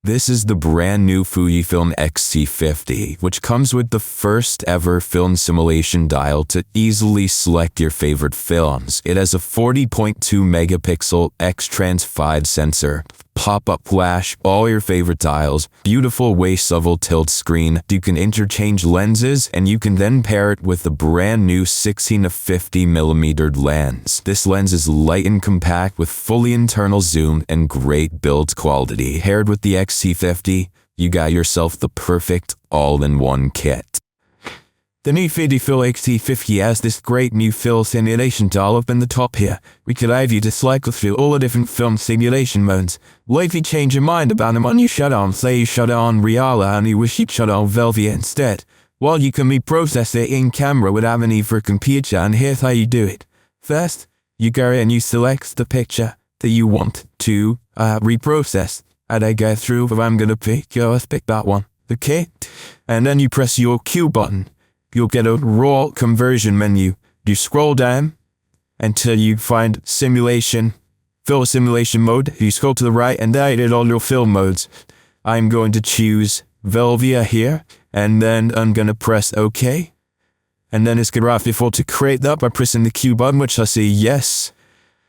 This is the brand new Fujifilm X-T50, which comes with the first ever film simulation dial to easily select your favorite films. It has a 40.2 megapixel X-Trans 5 sensor, pop-up flash, all your favorite dials, beautiful waist swivel tilt screen. You can interchange lenses, and you can then pair it with the brand new 16 to 50 millimeter lens. This lens is light and compact with fully internal zoom and great build quality. Paired with the X-T50, you got yourself the perfect all-in-one kit. The new Fujifilm X-T50 has this great new film simulation dial up in the top here. We could have you to cycle through all the different film simulation modes. What if you change your mind about them when you shut on, say you shut on Reala and you wish you shut on Velvia instead? Well, you can reprocess it in camera without a need for a computer, and here's how you do it. First, you go and you select the picture that you want to reprocess. And I go through, but I'm gonna pick that one, okay? And then you press your Q button. You'll get a raw conversion menu. You scroll down until you find simulation, film simulation mode. You scroll to the right and there you did all your film modes. I'm going to choose Velvia here, and then I'm gonna press OK. And then it's gonna ask me to create that by pressing the Q button, which I say yes.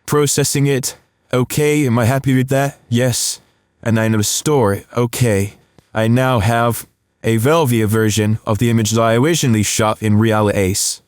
Processing it, OK. Am I happy with that? Yes. And I'm gonna store it, OK. I now have a Velvia version of the image that I originally shot in Reala Ace.